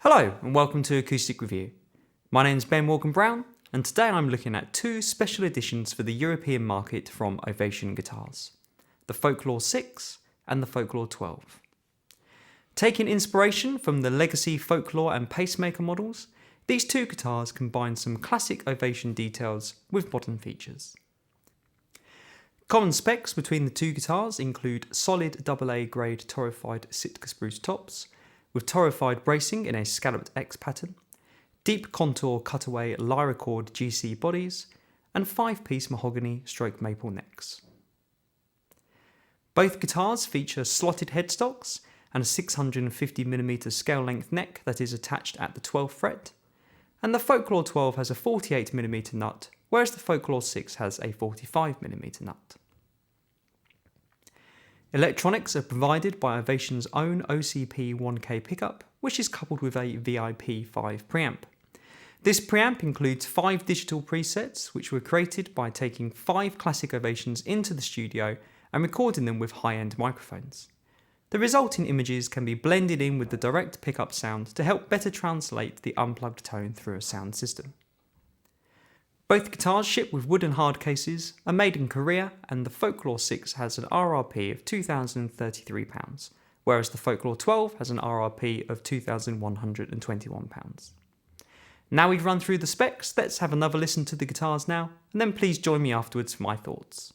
Hello and welcome to Acoustic Review. My name is Ben Morgan-Brown and today I'm looking at two special editions for the European market from Ovation guitars, the Folklore 6 and the Folklore 12. Taking inspiration from the legacy Folklore and Pacemaker models, these two guitars combine some classic Ovation details with modern features. Common specs between the two guitars include solid AA grade torrefied Sitka spruce tops, with torrefied bracing in a scalloped X pattern, deep contour cutaway lyricord GC bodies, and 5-piece mahogany stroke maple necks. Both guitars feature slotted headstocks and a 650mm scale length neck that is attached at the 12th fret, and the Folklore 12 has a 48mm nut, whereas the Folklore 6 has a 45mm nut. Electronics are provided by Ovation's own OCP 1K pickup, which is coupled with a VIP 5 preamp. This preamp includes 5 digital presets, which were created by taking 5 classic Ovations into the studio and recording them with high-end microphones. The resulting images can be blended in with the direct pickup sound to help better translate the unplugged tone through a sound system. Both guitars ship with wooden hard cases, are made in Korea, and the Folklore 6 has an RRP of £2,033, whereas the Folklore 12 has an RRP of £2,121. Now we've run through the specs, let's have another listen to the guitars now, and then please join me afterwards for my thoughts.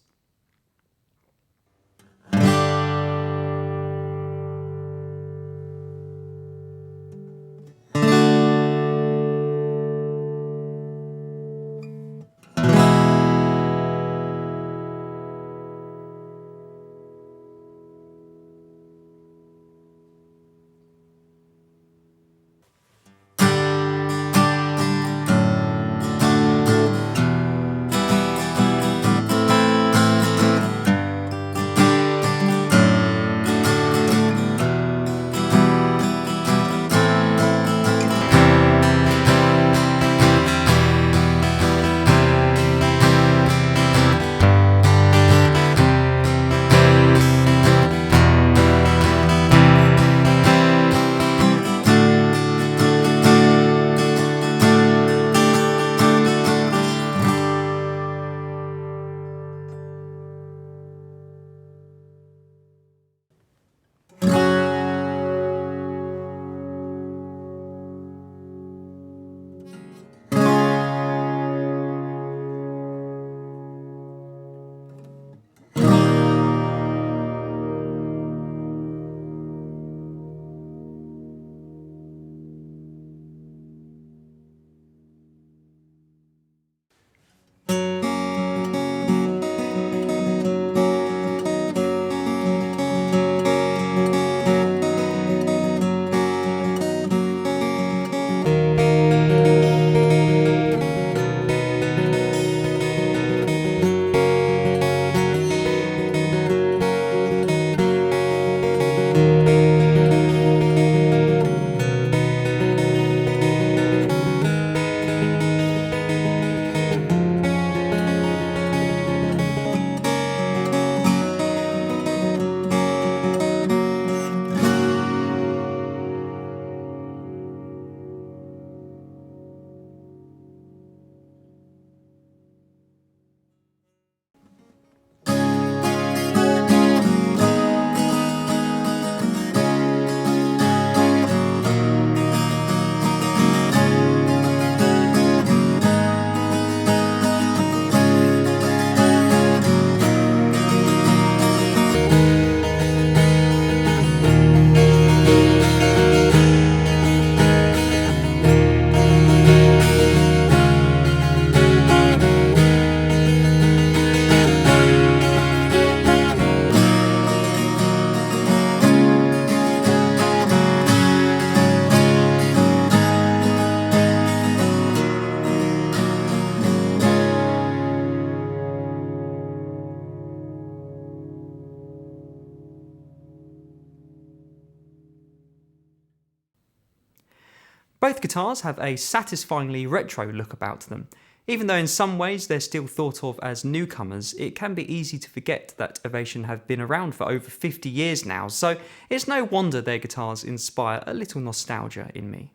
Both guitars have a satisfyingly retro look about them. Even though in some ways they're still thought of as newcomers, it can be easy to forget that Ovation have been around for over 50 years now, so it's no wonder their guitars inspire a little nostalgia in me.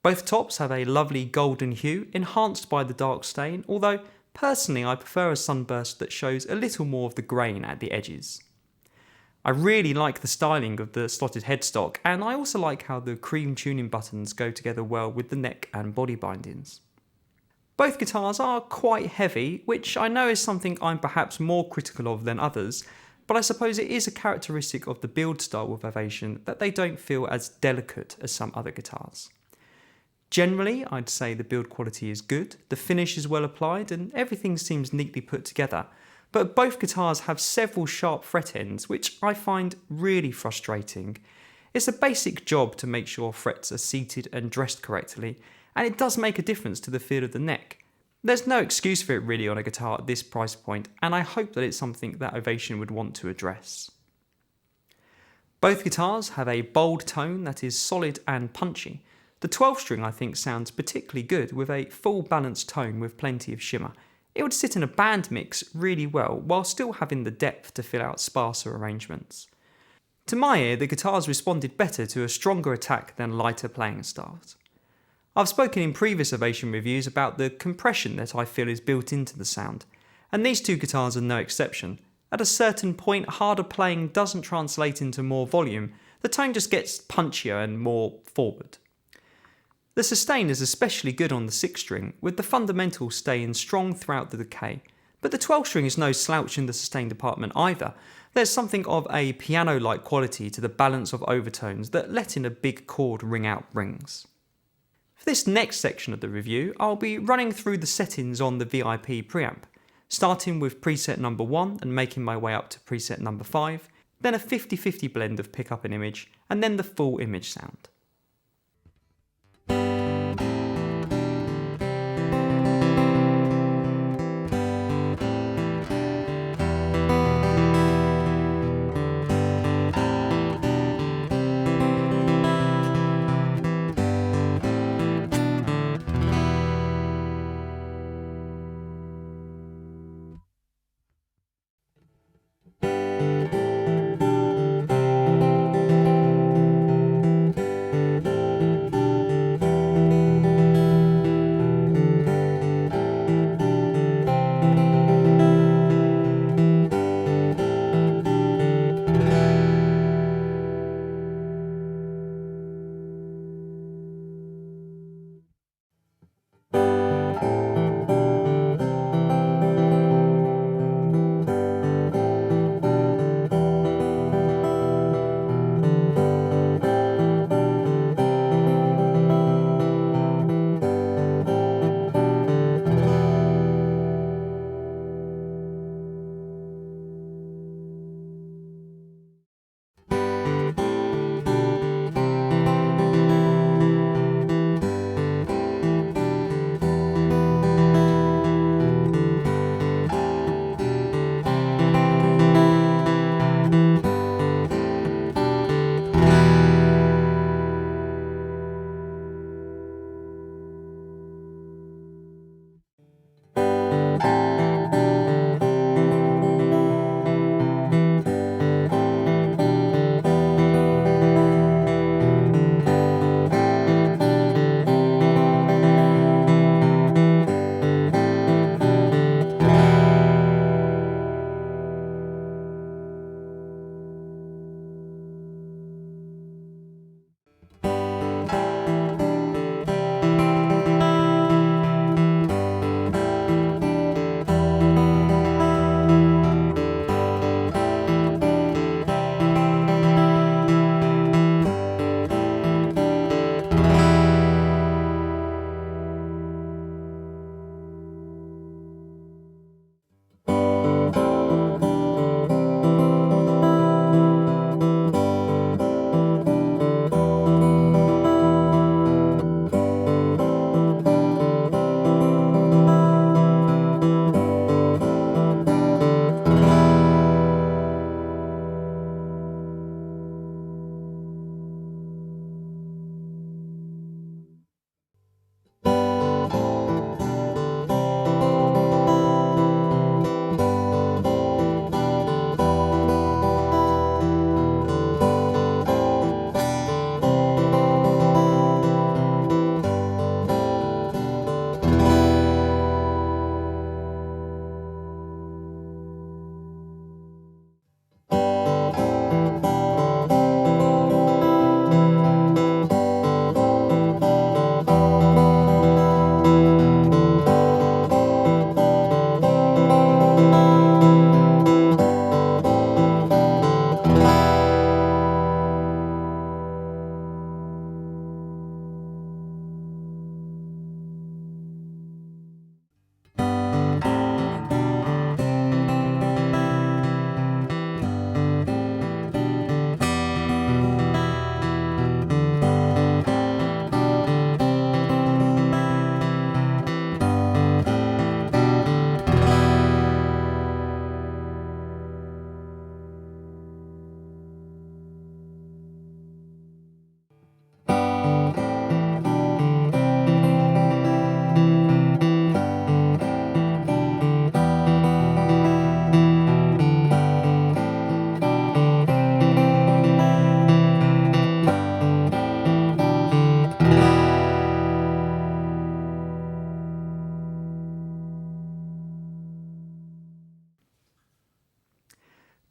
Both tops have a lovely golden hue enhanced by the dark stain, although personally I prefer a sunburst that shows a little more of the grain at the edges. I really like the styling of the slotted headstock, and I also like how the cream tuning buttons go together well with the neck and body bindings. Both guitars are quite heavy, which I know is something I'm perhaps more critical of than others, but I suppose it is a characteristic of the build style of Ovation that they don't feel as delicate as some other guitars. Generally, I'd say the build quality is good, the finish is well applied, and everything seems neatly put together, but both guitars have several sharp fret ends, which I find really frustrating. It's a basic job to make sure frets are seated and dressed correctly, and it does make a difference to the feel of the neck. There's no excuse for it really on a guitar at this price point, and I hope that it's something that Ovation would want to address. Both guitars have a bold tone that is solid and punchy. The 12 string I think sounds particularly good with a full balanced tone with plenty of shimmer. It would sit in a band mix really well while still having the depth to fill out sparser arrangements. To my ear, the guitars responded better to a stronger attack than lighter playing styles. I've spoken in previous Ovation reviews about the compression that I feel is built into the sound, and these two guitars are no exception. At a certain point, harder playing doesn't translate into more volume, the tone just gets punchier and more forward. The sustain is especially good on the 6 string, with the fundamentals staying strong throughout the decay, but the 12 string is no slouch in the sustain department either. There's something of a piano-like quality to the balance of overtones that let in a big chord ring out rings. For this next section of the review, I'll be running through the settings on the VIP preamp, starting with preset number 1 and making my way up to preset number 5, then a 50-50 blend of pickup and image, and then the full image sound.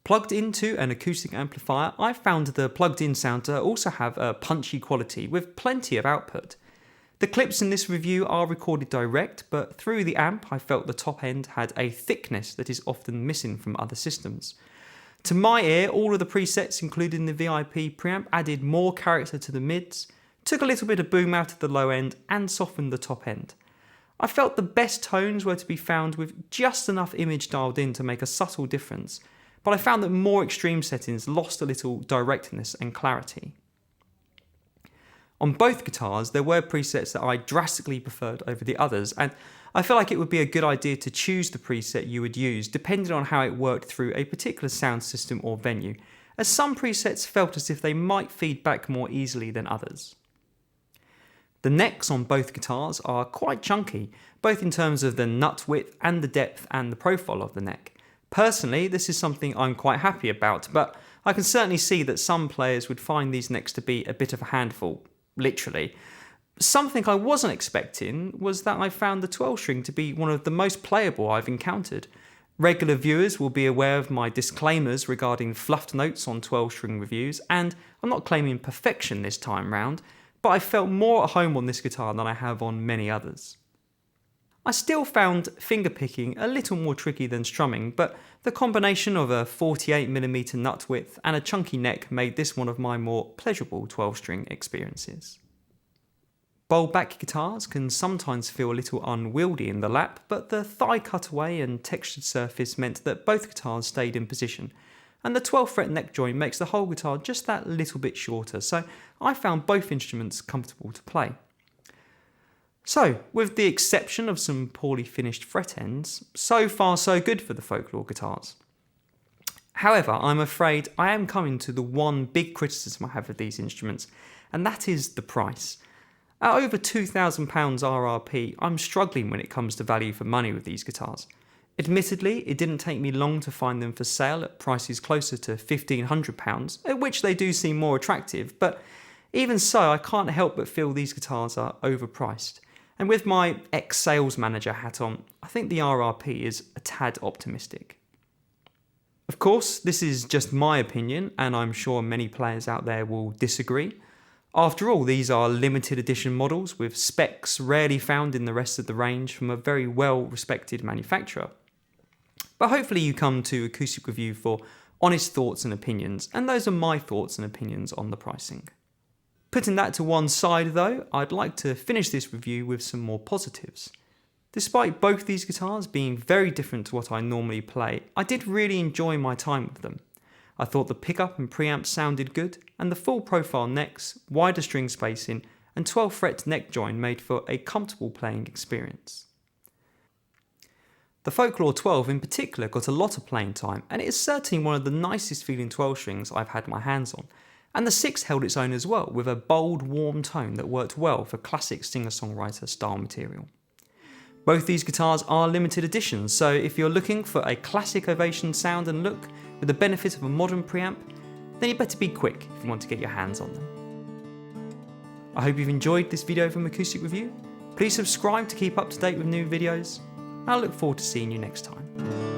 Plugged into an acoustic amplifier, I found the plugged-in sound to also have a punchy quality with plenty of output. The clips in this review are recorded direct, but through the amp I felt the top end had a thickness that is often missing from other systems. To my ear, all of the presets included in the VIP preamp added more character to the mids, took a little bit of boom out of the low end and softened the top end. I felt the best tones were to be found with just enough image dialed in to make a subtle difference, but I found that more extreme settings lost a little directness and clarity. On both guitars, there were presets that I drastically preferred over the others, and I feel like it would be a good idea to choose the preset you would use depending on how it worked through a particular sound system or venue, as some presets felt as if they might feed back more easily than others. The necks on both guitars are quite chunky, both in terms of the nut width and the depth and the profile of the neck. Personally, this is something I'm quite happy about, but I can certainly see that some players would find these necks to be a bit of a handful. Literally. Something I wasn't expecting was that I found the 12 string to be one of the most playable I've encountered. Regular viewers will be aware of my disclaimers regarding fluffed notes on 12 string reviews, and I'm not claiming perfection this time round, but I felt more at home on this guitar than I have on many others. I still found fingerpicking a little more tricky than strumming, but the combination of a 48mm nut width and a chunky neck made this one of my more pleasurable 12 string experiences. Bowl back guitars can sometimes feel a little unwieldy in the lap, but the thigh cutaway and textured surface meant that both guitars stayed in position, and the 12 fret neck joint makes the whole guitar just that little bit shorter, so I found both instruments comfortable to play. So, with the exception of some poorly finished fret ends, so far so good for the Folklore guitars. However, I'm afraid I am coming to the one big criticism I have of these instruments, and that is the price. At over £2,000 RRP, I'm struggling when it comes to value for money with these guitars. Admittedly, it didn't take me long to find them for sale at prices closer to £1,500, at which they do seem more attractive, but even so, I can't help but feel these guitars are overpriced. And with my ex-sales manager hat on, I think the RRP is a tad optimistic. Of course, this is just my opinion, and I'm sure many players out there will disagree. After all, these are limited edition models with specs rarely found in the rest of the range from a very well-respected manufacturer. But hopefully you come to Acoustic Review for honest thoughts and opinions, and those are my thoughts and opinions on the pricing. Putting that to one side though, I'd like to finish this review with some more positives. Despite both these guitars being very different to what I normally play, I did really enjoy my time with them. I thought the pickup and preamp sounded good, and the full profile necks, wider string spacing and 12 fret neck join made for a comfortable playing experience. The Folklore 12 in particular got a lot of playing time, and it is certainly one of the nicest feeling 12 strings I've had my hands on. And the 6 held its own as well, with a bold, warm tone that worked well for classic singer-songwriter style material. Both these guitars are limited editions, so if you're looking for a classic Ovation sound and look with the benefit of a modern preamp, then you better be quick if you want to get your hands on them. I hope you've enjoyed this video from Acoustic Review. Please subscribe to keep up to date with new videos. I look forward to seeing you next time.